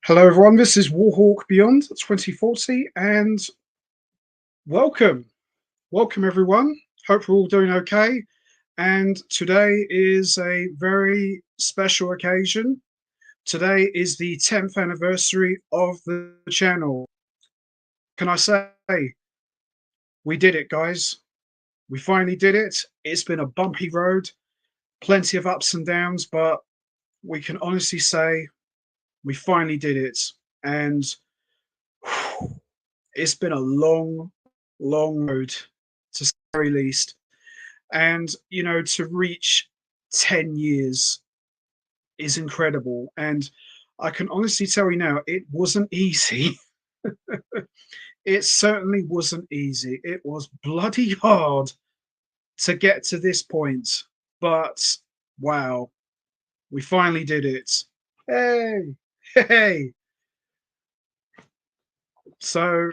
Hello, everyone. This is Warhawk Beyond 2040, and welcome. Welcome, everyone. Hope we're all doing okay. And today is a very special occasion. Today is the 10th anniversary of the channel. Can I say, we did it, guys? We finally did it. It's been a bumpy road, plenty of ups and downs, but we can honestly say we finally did it. And it's been a long, long road, to say the very least. And, to reach 10 years is incredible. And I can honestly tell you now, it wasn't easy. It certainly wasn't easy. It was bloody hard to get to this point. But wow, we finally did it. Hey, hey. So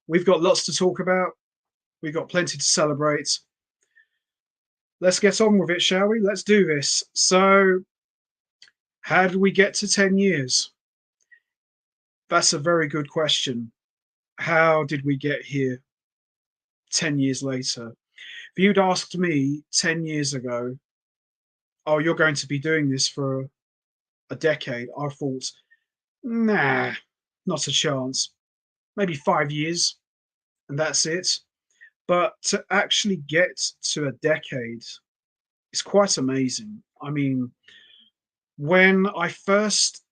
we've got lots to talk about. We've got plenty to celebrate. Let's get on with it, shall we? Let's do this. So, how did we get to 10 years? That's a very good question. How did we get here 10 years later? If you'd asked me 10 years ago, oh, you're going to be doing this for a decade, I thought, nah, not a chance. Maybe 5 years, and that's it. But to actually get to a decade is quite amazing. I mean, when I first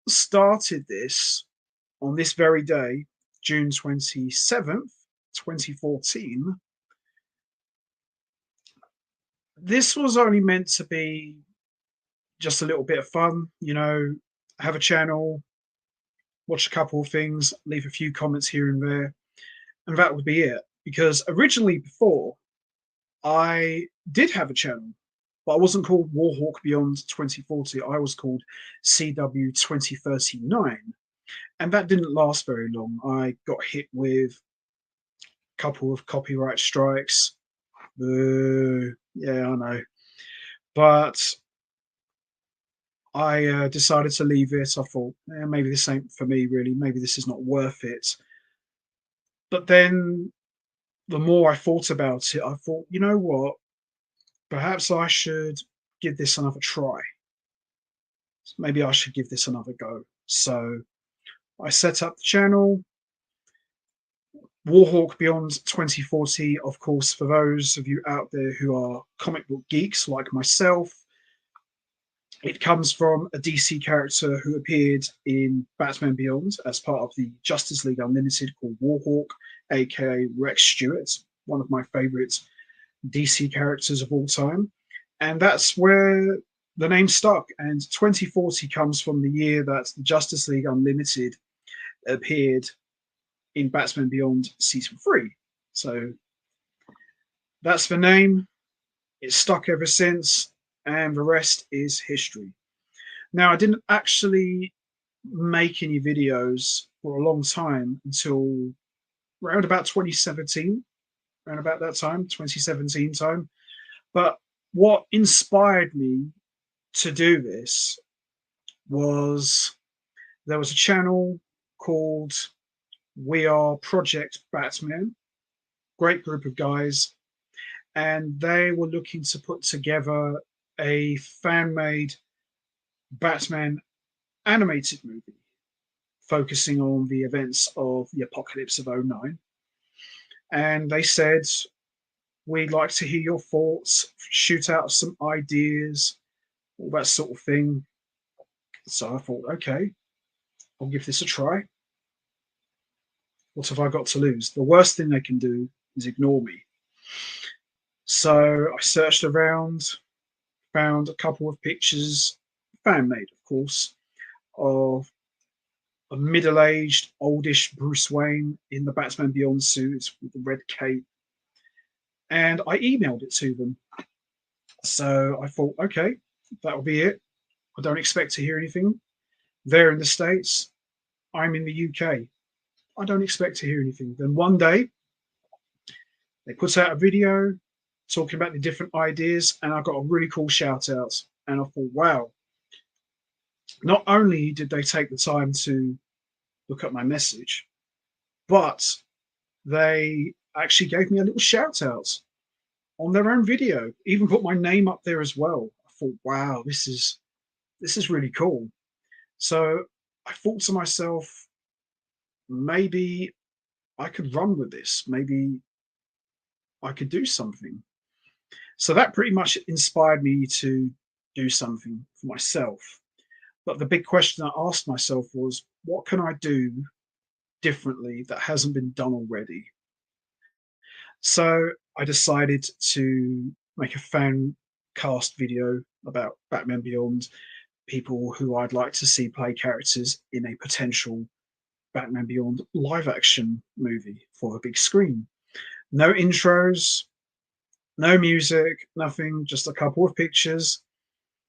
started this on this very day, June 27th, 2014, this was only meant to be just a little bit of fun, have a channel, watch a couple of things, leave a few comments here and there, and that would be it. Because originally, before, I did have a channel, but I wasn't called Warhawk Beyond 2040. I was called CW 2039. And that didn't last very long. I got hit with a couple of copyright strikes. Yeah, I know. But I decided to leave it. I thought, maybe this ain't for me, really. Maybe this is not worth it. But then the more I thought about it, I thought, you know what? Perhaps I should give this another try. Maybe I should give this another go. So I set up the channel, Warhawk Beyond 2040, of course, for those of you out there who are comic book geeks like myself. It comes from a DC character who appeared in Batman Beyond as part of the Justice League Unlimited called Warhawk, aka Rex Stewart, one of my favorite DC characters of all time. And that's where the name stuck. And 2040 comes from the year that the Justice League Unlimited appeared in Batman Beyond Season 3. So that's the name. It's stuck ever since, and the rest is history. Now, I didn't actually make any videos for a long time until around about 2017, around about that time, 2017 time. But what inspired me to do this was there was a channel called We Are Project Batman, great group of guys, and they were looking to put together a fan-made Batman animated movie focusing on the events of the apocalypse of '09. And they said, we'd like to hear your thoughts, shoot out some ideas, all that sort of thing. So I thought, okay, I'll give this a try. What have I got to lose? The worst thing they can do is ignore me. So I searched around, found a couple of pictures, fan-made, of course, of a middle-aged, oldish Bruce Wayne in the Batman Beyond suit with the red cape. And I emailed it to them. So I thought, okay, that'll be it. I don't expect to hear anything. They're in the States. I'm in the UK. I don't expect to hear anything. Then one day, they put out a video talking about the different ideas, and I got a really cool shout out. And I thought, wow, Not only did they take the time to look at my message, but they actually gave me a little shout out on their own video, even put my name up there as well. I thought, wow, this is really cool. So I thought to myself, maybe I could run with this. Maybe I could do something. So that pretty much inspired me to do something for myself. But the big question I asked myself was, what can I do differently that hasn't been done already? So I decided to make a fan cast video about Batman Beyond, people who I'd like to see play characters in a potential Batman Beyond live action movie for a big screen. No intros, no music, nothing, just a couple of pictures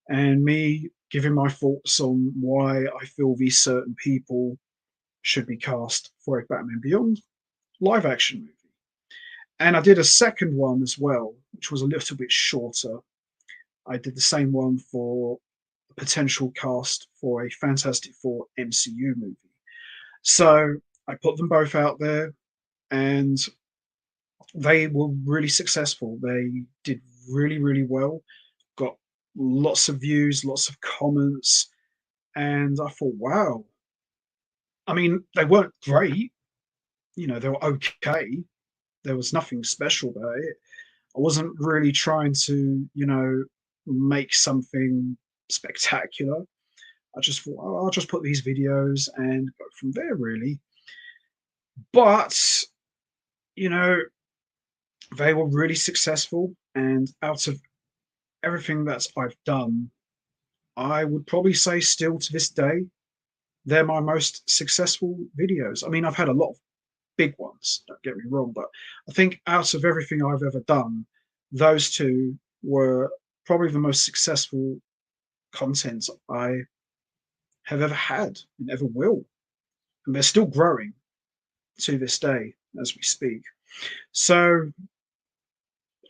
and me giving my thoughts on why I feel these certain people should be cast for a Batman Beyond live action movie. And I did a second one as well, which was a little bit shorter. I did the same one for a potential cast for a Fantastic Four MCU movie. So I put them both out there and they were really successful. They did really, really well, got lots of views, lots of comments. And I thought, wow. I mean, they weren't great, they were okay. There was nothing special about it. I wasn't really trying to, make something spectacular. I just thought, oh, I'll just put these videos and go from there, really. But, you know, they were really successful. And out of everything that I've done, I would probably say still to this day, they're my most successful videos. I mean, I've had a lot of big ones, don't get me wrong, but I think out of everything I've ever done, those two were probably the most successful content I have ever had and ever will. And they're still growing to this day as we speak. So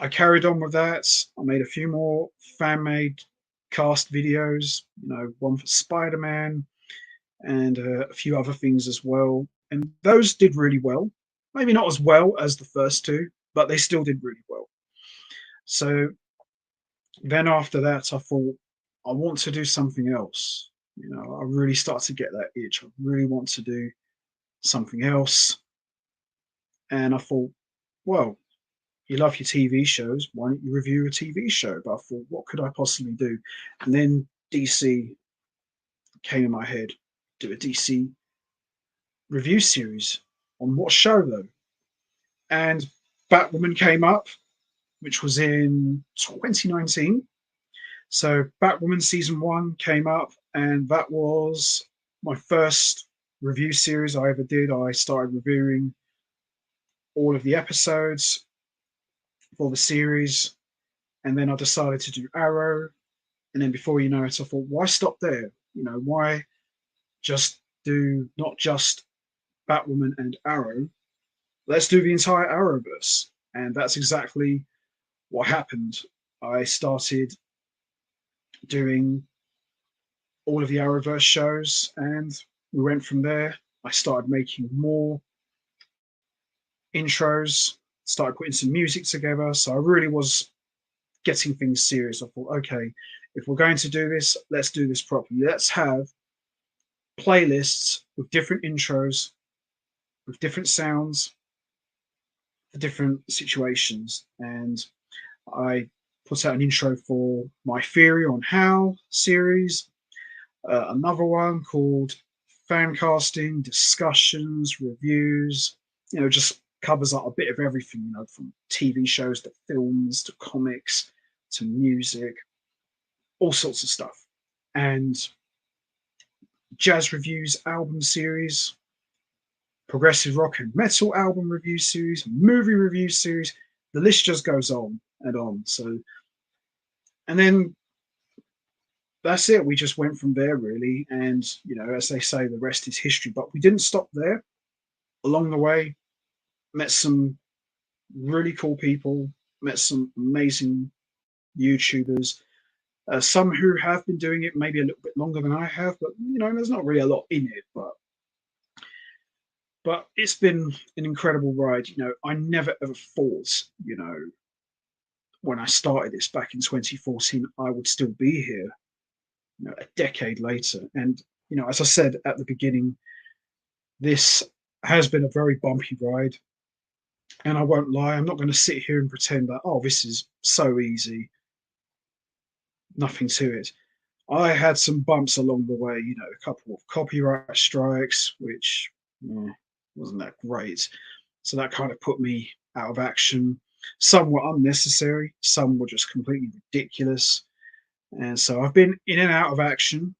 I carried on with that. I made a few more fan made cast videos, one for Spider Man and a few other things as well. And those did really well. Maybe not as well as the first two, but they still did really well. So then after that, I thought, I want to do something else. I really start to get that itch. I really want to do something else. And I thought, well, you love your TV shows. Why don't you review a TV show? But I thought, what could I possibly do? And then DC came in my head. Do a DC review series. On what show, though? And Batwoman came up, which was in 2019. So Batwoman season 1 came up, and that was my first review series I ever did. I started reviewing all of the episodes for the series, and then I decided to do Arrow. And then before you know it, I thought, why stop there? Why just do not just Batwoman and Arrow? Let's do the entire Arrowverse. And that's exactly what happened. I started doing all of the Arrowverse shows, and we went from there. I started making more intros, started putting some music together. So I really was getting things serious. I thought, okay, if we're going to do this, let's do this properly. Let's have playlists with different intros, with different sounds, for different situations. And I put out an intro for my Theory on How series, another one called Fan Casting, Discussions, Reviews, just covers up a bit of everything, from TV shows to films to comics to music, all sorts of stuff. And Jazz Reviews album series, progressive rock and metal album review series, movie review series. The list just goes on and on. So, and then that's it. We just went from there, really. And, as they say, the rest is history. But we didn't stop there. Along the way, met some really cool people, met some amazing YouTubers, Some who have been doing it maybe a little bit longer than I have, but there's not really a lot in it. But it's been an incredible ride. I never ever thought, when I started this back in 2014, I would still be here, a decade later. And as I said at the beginning, this has been a very bumpy ride. And I won't lie, I'm not going to sit here and pretend that, oh, this is so easy, nothing to it. I had some bumps along the way, a couple of copyright strikes, which wasn't that great. So that kind of put me out of action. Some were unnecessary, some were just completely ridiculous. And so I've been in and out of action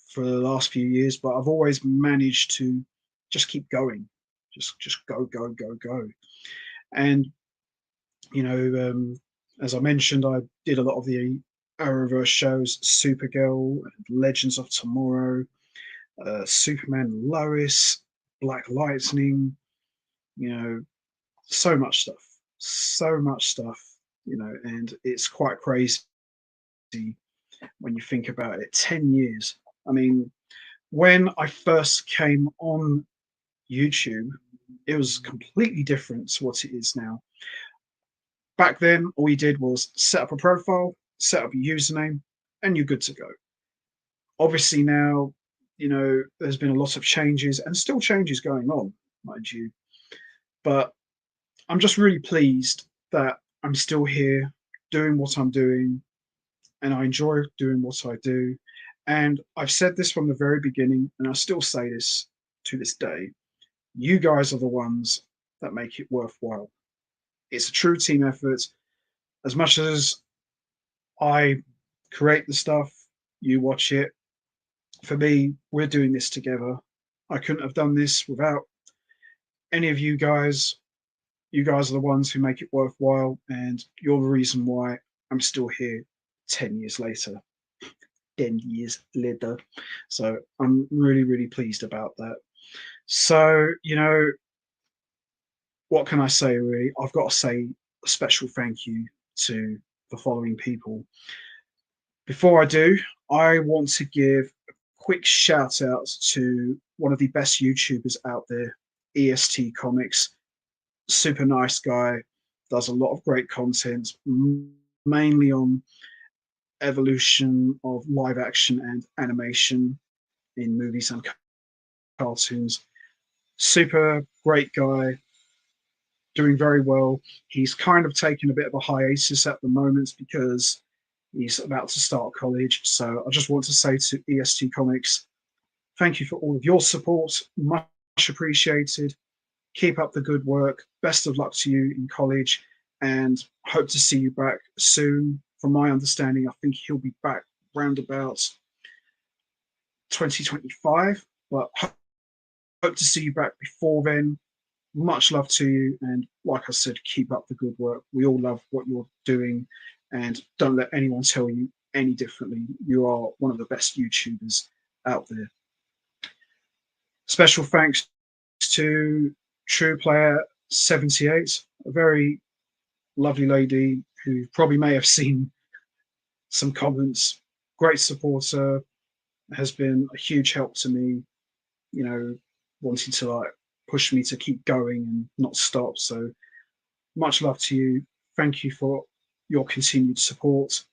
for the last few years, but I've always managed to just keep going, just go, go, go, go. And as I mentioned, I did a lot of the Arrowverse shows, Supergirl, Legends of Tomorrow, Superman and Lois, Black Lightning, so much stuff, and it's quite crazy when you think about it. 10 years. I mean, when I first came on YouTube, it was completely different to what it is now. Back then, all you did was set up a profile, set up a username, and you're good to go. Obviously now, there's been a lot of changes and still changes going on, mind you. But I'm just really pleased that I'm still here doing what I'm doing, and I enjoy doing what I do. And I've said this from the very beginning, and I still say this to this day. You guys are the ones that make it worthwhile. It's a true team effort. As much as I create the stuff, you watch it. For me, we're doing this together. I couldn't have done this without any of you guys. You guys are the ones who make it worthwhile, and you're the reason why I'm still here 10 years later. 10 years later. So I'm really, really pleased about that. So, what can I say, really? I've got to say a special thank you to the following people. Before I do, I want to give a quick shout out to one of the best YouTubers out there, EST Comics. Super nice guy, does a lot of great content, mainly on evolution of live action and animation in movies and cartoons. Super great guy, doing very well. He's kind of taken a bit of a hiatus at the moment because he's about to start college. So I just want to say to EST Comics, thank you for all of your support. Much appreciated. Keep up the good work. Best of luck to you in college, and hope to see you back soon. From my understanding, I think he'll be back round about 2025, but hope to see you back before then. Much love to you, and like I said, keep up the good work. We all love what you're doing, and don't let anyone tell you any differently. You are one of the best YouTubers out there. Special thanks to True Player 78, a very lovely lady who probably may have seen some comments. Great supporter, has been a huge help to me, wanting to push me to keep going and not stop. So much love to you. Thank you for your continued support.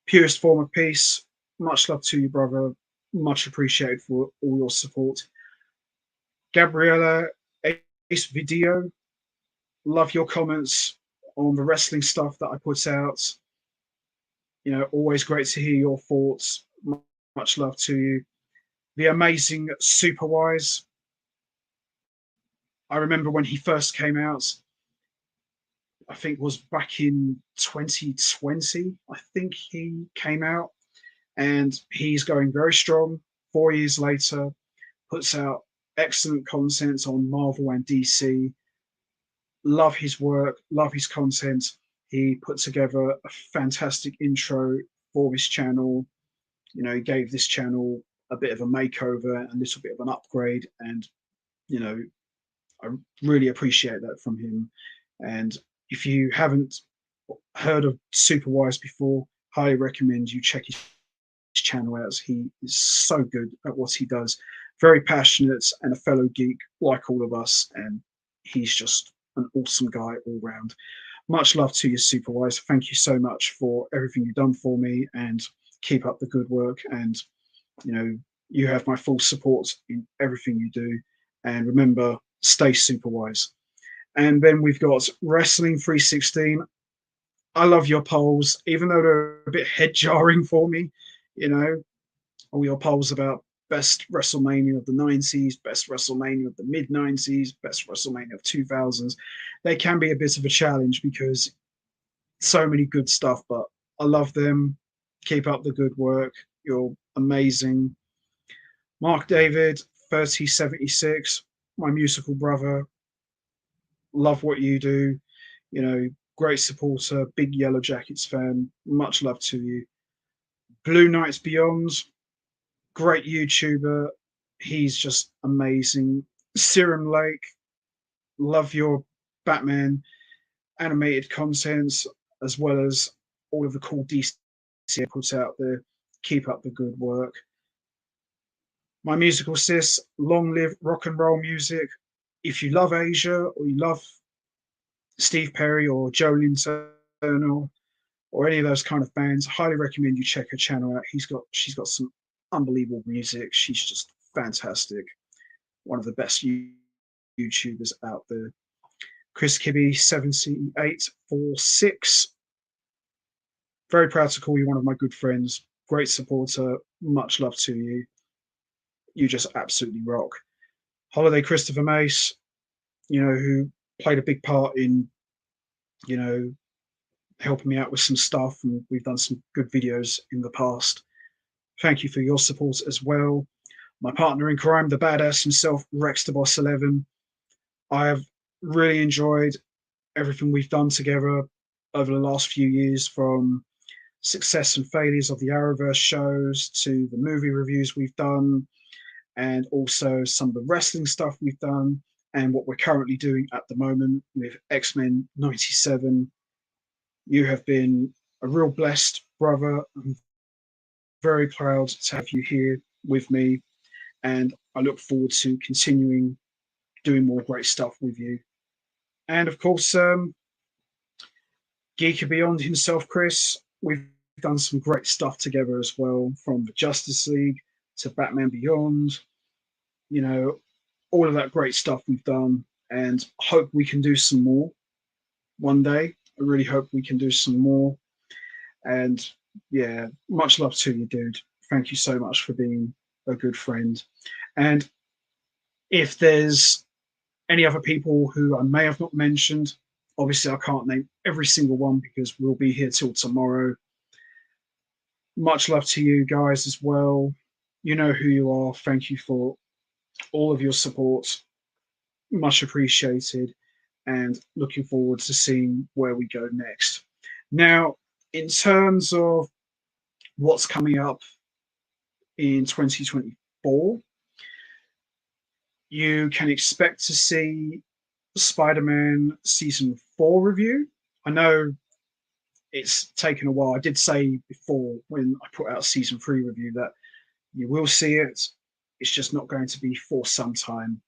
Purest Form of Peace, much love to you, brother. Much appreciated for all your support. Gabriella Ace Video, love your comments on the wrestling stuff that I put out. Always great to hear your thoughts. Much love to you. The amazing Superwise. I remember when he first came out, I think it was back in 2020, I think he came out, and he's going very strong. 4 years later, puts out excellent content on Marvel and DC. Love his work, love his content. He put together a fantastic intro for this channel. He gave this channel a bit of a makeover, a little bit of an upgrade, and I really appreciate that from him. And if you haven't heard of Superwise before, highly recommend you check his channel out. He is so good at what he does. Very passionate and a fellow geek like all of us, and he's just an awesome guy all round. Much love to you, Supervisor. Thank you so much for everything you've done for me, and keep up the good work. And you know, you have my full support in everything you do. And remember, stay super wise. And then we've got Wrestling 316. I love your polls, even though they're a bit head jarring for me. You know, all your polls about best WrestleMania of the 90s, best WrestleMania of the mid 90s, best WrestleMania of 2000s. They can be a bit of a challenge because so many good stuff, but I love them. Keep up the good work. You're amazing. Mark David, 3076, my musical brother. Love what you do. You know, great supporter, big Yellow Jackets fan. Much love to you. Blue Knights Beyond, great YouTuber. He's just amazing. Serum Lake, love your Batman animated contents as well as all of the cool DC puts out there. Keep up the good work. My musical sis, long live rock and roll music. If you love Asia or you love Steve Perry or Joe Linton or any of those kind of bands, I highly recommend you check her channel out. She's got some unbelievable music. She's just fantastic. One of the best YouTubers out there. Chris Kibbe 7846. Very proud to call you one of my good friends. Great supporter. Much love to you. You just absolutely rock. Holiday Christopher Mace, you know, who played a big part in, you know, helping me out with some stuff, and we've done some good videos in the past. Thank you for your support as well. My partner in crime, the badass himself, Rex the Boss 11. I have really enjoyed everything we've done together over the last few years, from success and failures of the Arrowverse shows to the movie reviews we've done, and also some of the wrestling stuff we've done, and what we're currently doing at the moment with X-Men 97. You have been a real blessed brother. I'm very proud to have you here with me, and I look forward to continuing doing more great stuff with you. And of course, Geeker Beyond himself, Chris, we've done some great stuff together as well, from the Justice League to Batman Beyond, you know, all of that great stuff we've done, and hope we can do some more one day. I really hope we can do some more. And yeah, much love to you, dude. Thank you so much for being a good friend. And if there's any other people who I may have not mentioned, obviously I can't name every single one because we'll be here till tomorrow. Much love to you guys as well. You know who you are. Thank you for all of your support. Much appreciated, and looking forward to seeing where we go next. Now, in terms of what's coming up in 2024, you can expect to see Spider-Man Season 4 review. I know it's taken a while. I did say before when I put out Season 3 review that you will see it. It's just not going to be for some time.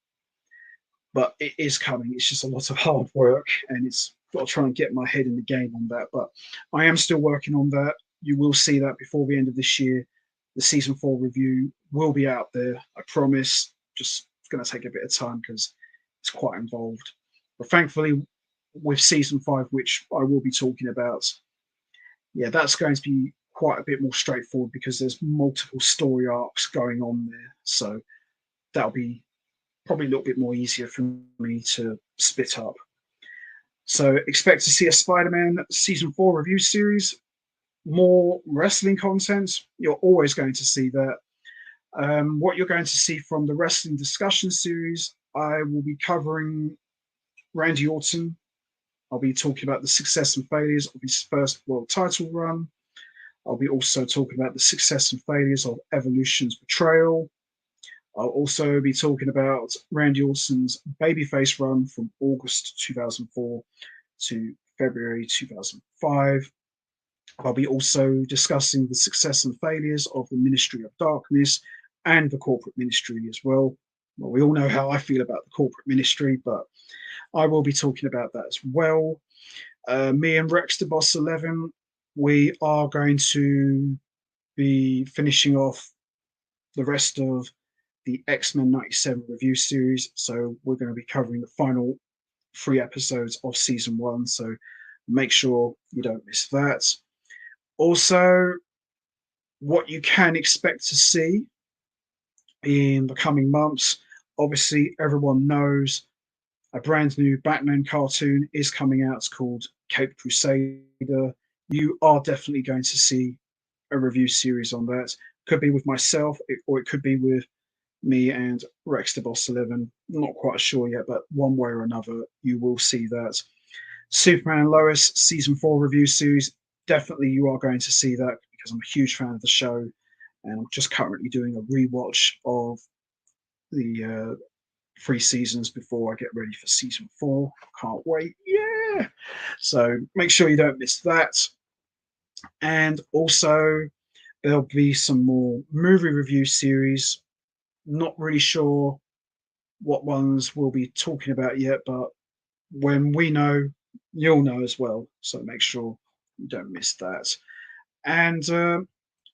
But it is coming. It's just a lot of hard work, and it's got to try and get my head in the game on that. But I am still working on that. You will see that before the end of this year. The Season 4 review will be out there, I promise. Just going to take a bit of time because it's quite involved. But thankfully, with Season 5, which I will be talking about, yeah, that's going to be quite a bit more straightforward because there's multiple story arcs going on there. So that'll be probably a little bit more easier for me to split up. So expect to see a Spider-Man Season 4 review series, more wrestling content. You're always going to see that. What you're going to see from the wrestling discussion series, I will be covering Randy Orton. I'll be talking about the success and failures of his first world title run. I'll be also talking about the success and failures of Evolution's betrayal. I'll also be talking about Randy Orton's babyface run from August 2004 to February 2005. I'll be also discussing the success and failures of the Ministry of Darkness and the corporate ministry as well. Well, we all know how I feel about the corporate ministry, but I will be talking about that as well. Me and Rex the Boss 11, we are going to be finishing off the rest of the X-Men 97 review series. So we're going to be covering the final 3 episodes of season 1. So make sure you don't miss that. Also, what you can expect to see in the coming months. Obviously, everyone knows a brand new Batman cartoon is coming out. It's called Cape Crusader. You are definitely going to see a review series on that. Could be with myself, or it could be with me and Rex the Boss 11. Not quite sure yet, but one way or another, you will see that. Superman and Lois season 4 review series. Definitely, you are going to see that because I'm a huge fan of the show, and I'm just currently doing a rewatch of the 3 seasons before I get ready for season 4. Can't wait. Yeah. So make sure you don't miss that. And also, there'll be some more movie review series. Not really sure what ones we'll be talking about yet, but when we know, you'll know as well. So make sure you don't miss that. And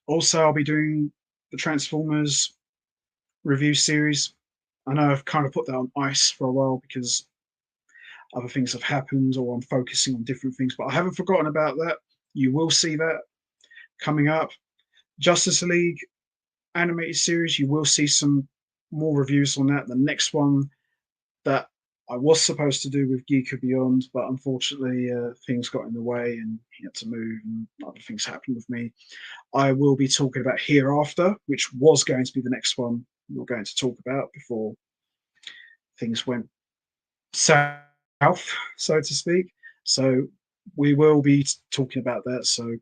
also, I'll be doing the Transformers review series. I know I've kind of put that on ice for a while because other things have happened or I'm focusing on different things, but I haven't forgotten about that. You will see that coming up. Justice League animated series, you will see some more reviews on that. The next one that I was supposed to do with Geeker Beyond, but unfortunately things got in the way and he had to move and other things happened with me. I will be talking about Hereafter, which was going to be the next one we were going to talk about before things went south, so to speak. So we will be talking about that. So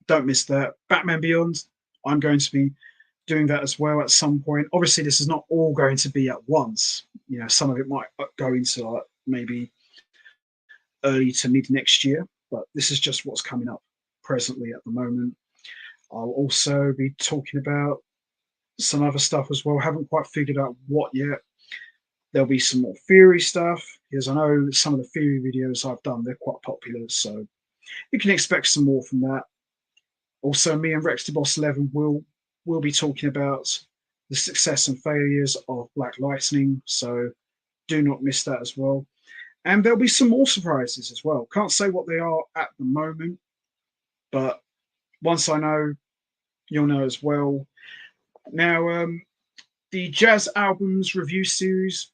don't miss that. Batman Beyond, I'm going to be doing that as well at some point. Obviously, this is not all going to be at once. You know, some of it might go into like maybe early to mid next year, but this is just what's coming up presently at the moment. I'll also be talking about some other stuff as well. Haven't quite figured out what yet. There'll be some more theory stuff because I know some of the theory videos I've done, they're quite popular. So you can expect some more from that. Also, me and Rex the Boss 11 will be talking about the success and failures of Black Lightning. So do not miss that as well. And there'll be some more surprises as well. Can't say what they are at the moment, but once I know, you'll know as well. Now, the Jazz Albums review series,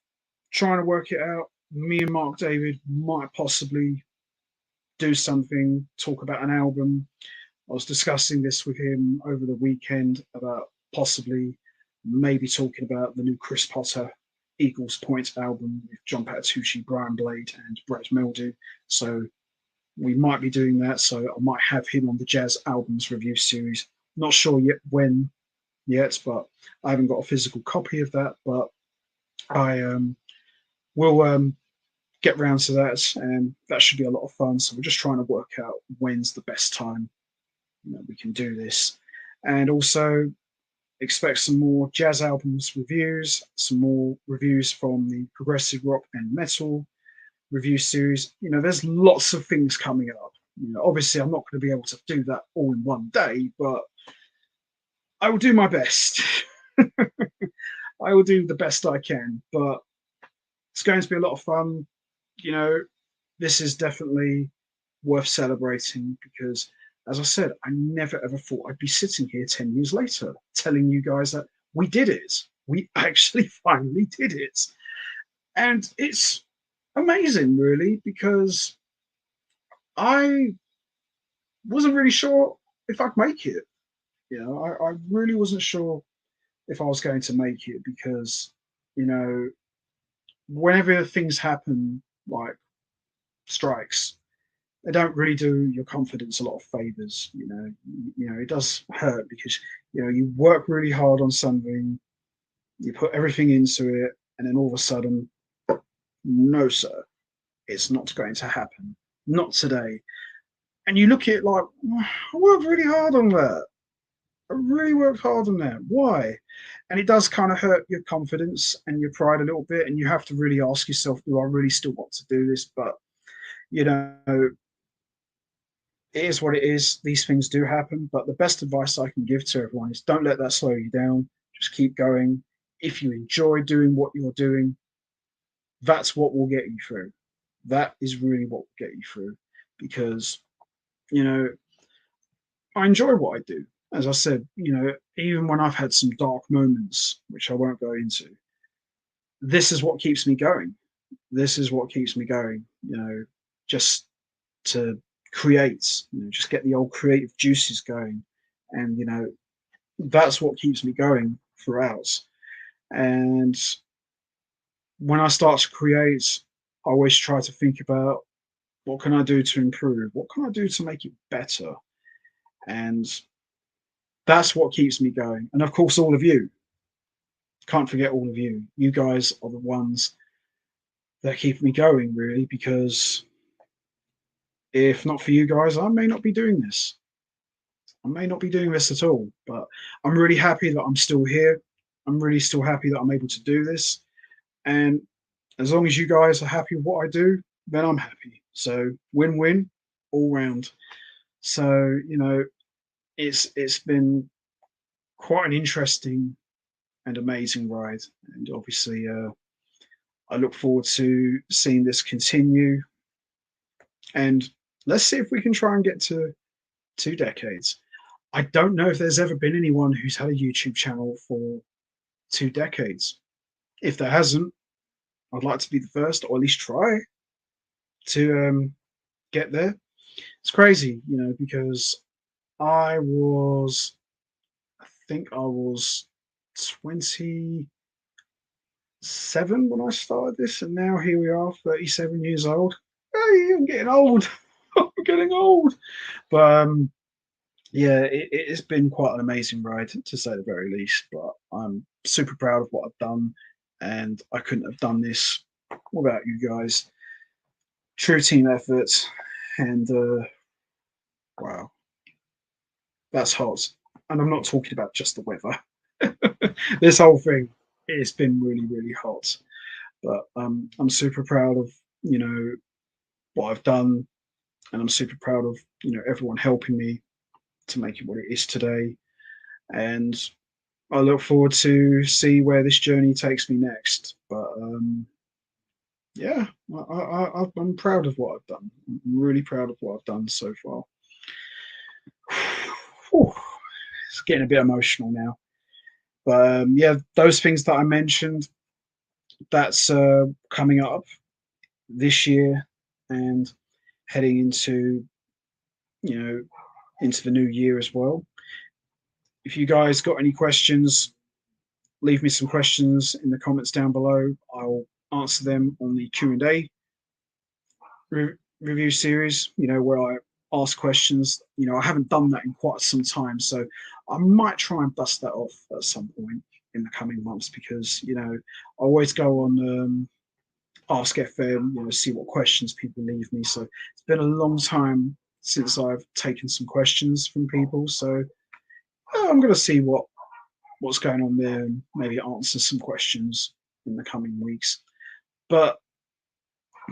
trying to work it out. Me and Mark David might possibly do something, talk about an album. I was discussing this with him over the weekend about possibly maybe talking about the new Chris Potter Eagles Point album with John Patitucci, Brian Blade, and Brett Meldew. So we might be doing that. So I might have him on the Jazz Albums review series. Not sure yet when yet, but I haven't got a physical copy of that. But I will get round to that, and that should be a lot of fun. So we're just trying to work out when's the best time we can do this. And also expect some more Jazz Albums reviews, some more reviews from the progressive rock and metal review series. There's lots of things coming up. Obviously I'm not going to be able to do that all in one day, but I will do my best. I will do the best I can, but it's going to be a lot of fun. This is definitely worth celebrating because, as I said, I never ever thought I'd be sitting here 10 years later telling you guys that we did it. We actually finally did it. And it's amazing, really, because I wasn't really sure if I'd make it. I really wasn't sure if I was going to make it because, whenever things happen, like strikes, they don't really do your confidence a lot of favors. It does hurt because you work really hard on something, you put everything into it, and then all of a sudden, no, sir, it's not going to happen. Not today. and you look at it like, I worked really hard on that. I really worked hard on that. Why? And it does kind of hurt your confidence and your pride a little bit. And you have to really ask yourself, do I really still want to do this? But, you know, it is what it is. These things do happen. But the best advice I can give to everyone is don't let that slow you down. Just keep going. If you enjoy doing what you're doing, that's what will get you through. That is really what will get you through. Because, you know, I enjoy what I do. As I said, even when I've had some dark moments, which I won't go into, this is what keeps me going. This is what keeps me going, just to create, just get the old creative juices going. And, that's what keeps me going throughout. And when I start to create, I always try to think about what can I do to improve? What can I do to make it better? And that's what keeps me going. And of course, all of you, can't forget all of you. You guys are the ones that keep me going, really, because if not for you guys, I may not be doing this. I may not be doing this at all, but I'm really happy that I'm still here. I'm really still happy that I'm able to do this. And as long as you guys are happy with what I do, then I'm happy. So win-win all round. So, it's been quite an interesting and amazing ride. And obviously, I look forward to seeing this continue. And let's see if we can try and get to 2 decades. I don't know if there's ever been anyone who's had a YouTube channel for 2 decades. If there hasn't, I'd like to be the first, or at least try to get there. It's crazy, because I think I was 27 when I started this, and now here we are, 37 years old. Hey, I'm getting old. I'm getting old. But yeah, it's been quite an amazing ride, to say the very least. But I'm super proud of what I've done, and I couldn't have done this without you guys. True team effort, and wow, that's hot. And I'm not talking about just the weather. This whole thing, it's been really, really hot. But I'm super proud of what I've done, and I'm super proud of everyone helping me to make it what it is today. And I look forward to see where this journey takes me next. But yeah, I'm proud of what I've done. I'm really proud of what I've done so far. Whew, it's getting a bit emotional now. But yeah, those things that I mentioned, that's coming up this year and heading into the new year as well. If you guys got any questions, leave me some questions in the comments down below. I'll answer them on the Q&A review series, where I ask questions. I haven't done that in quite some time, so I might try and dust that off at some point in the coming months, because I always go on Ask FM, see what questions people leave me. So it's been a long time since I've taken some questions from people, so I'm going to see what's going on there and maybe answer some questions in the coming weeks. But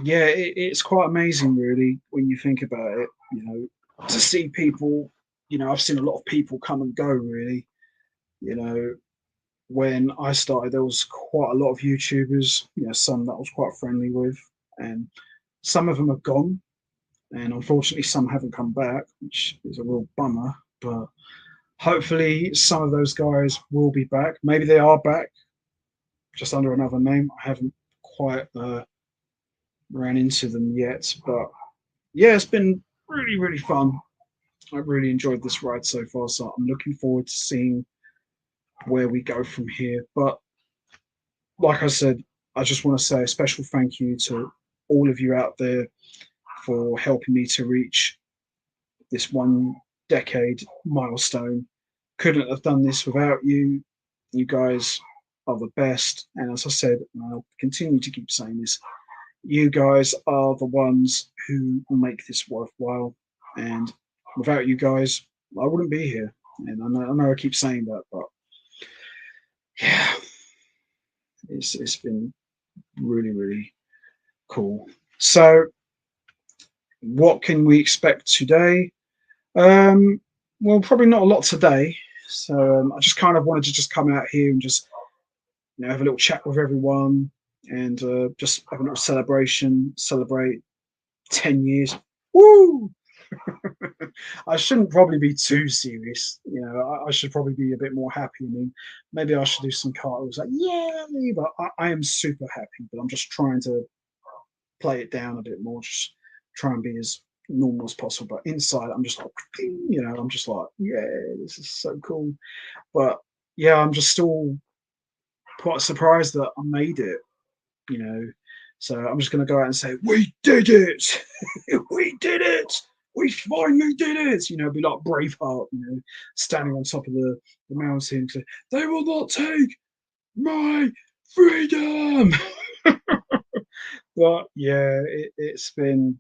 yeah, it's quite amazing, really, when you think about it. To see people. I've seen a lot of people come and go. Really, when I started, there was quite a lot of YouTubers. Some that I was quite friendly with, and some of them have gone, and unfortunately, some haven't come back, which is a real bummer. But hopefully, some of those guys will be back. Maybe they are back, just under another name. I haven't quite ran into them yet, but yeah, it's been really, really fun. I've really enjoyed this ride so far, so I'm looking forward to seeing where we go from here. But like I said, I just want to say a special thank you to all of you out there for helping me to reach this 1 decade milestone. Couldn't have done this without you. You guys are the best. And as I said, and I'll continue to keep saying this, you guys are the ones who make this worthwhile. And without you guys, I wouldn't be here. And I know I keep saying that, but yeah, it's been really, really cool. So what can we expect today? Well, probably not a lot today. So I just kind of wanted to just come out here and just have a little chat with everyone and just have a little celebration, celebrate 10 years. Woo! I shouldn't probably be too serious. I should probably be a bit more happy. I mean, maybe I should do some cartwheels like, yeah, but I am super happy, but I'm just trying to play it down a bit more, just try and be as normal as possible. But inside, I'm just like, I'm just like, yeah, this is so cool. But yeah, I'm just still quite surprised that I made it, you know. So I'm just going to go out and say, we did it. We did it. We finally did it. Be like Braveheart, standing on top of the mountain. Say, they will not take my freedom. But yeah, it's been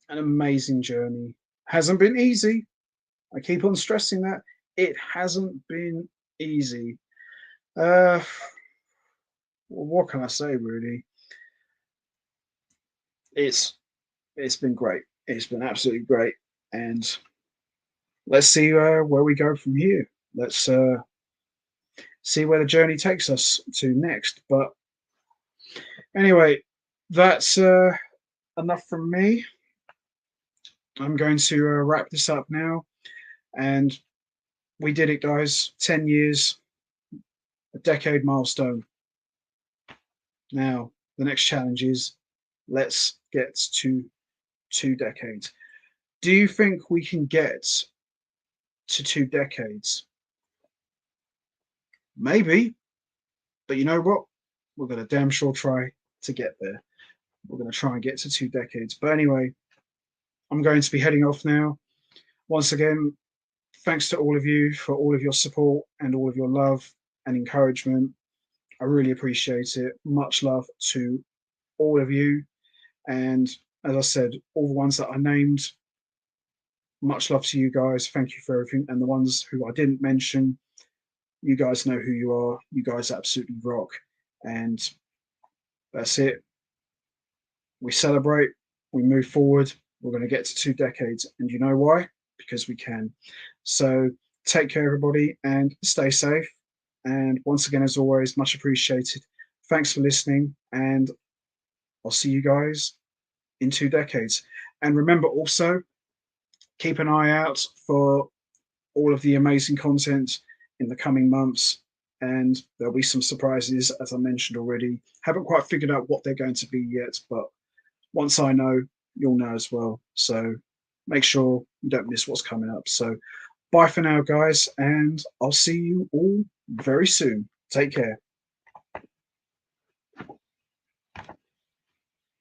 an amazing journey. Hasn't been easy. I keep on stressing that. It hasn't been easy. Well, what can I say, really? It's been great. It's been absolutely great. And let's see where we go from here. Let's see where the journey takes us to next. But anyway, that's enough from me. I'm going to wrap this up now. And we did it, guys. 10 years, a decade milestone. Now, the next challenge is let's get to 2 decades. Do you think we can get to 2 decades? Maybe. But you know what? We're going to damn sure try to get there. We're going to try and get to 2 decades. But anyway, I'm going to be heading off now. Once again, thanks to all of you for all of your support and all of your love and encouragement. I really appreciate it. Much love to all of you. And as I said, all the ones that I named, much love to you guys. Thank you for everything. And the ones who I didn't mention, you guys know who you are. You guys absolutely rock. And that's it. We celebrate, we move forward. We're going to get to 2 decades. And you know why? Because we can. So take care, everybody, and stay safe. And once again, as always, much appreciated. Thanks for listening. And I'll see you guys in 2 decades. And remember also, keep an eye out for all of the amazing content in the coming months. And there'll be some surprises, as I mentioned already. Haven't quite figured out what they're going to be yet, but once I know, you'll know as well. So make sure you don't miss what's coming up. So bye for now, guys, and I'll see you all very soon. Take care.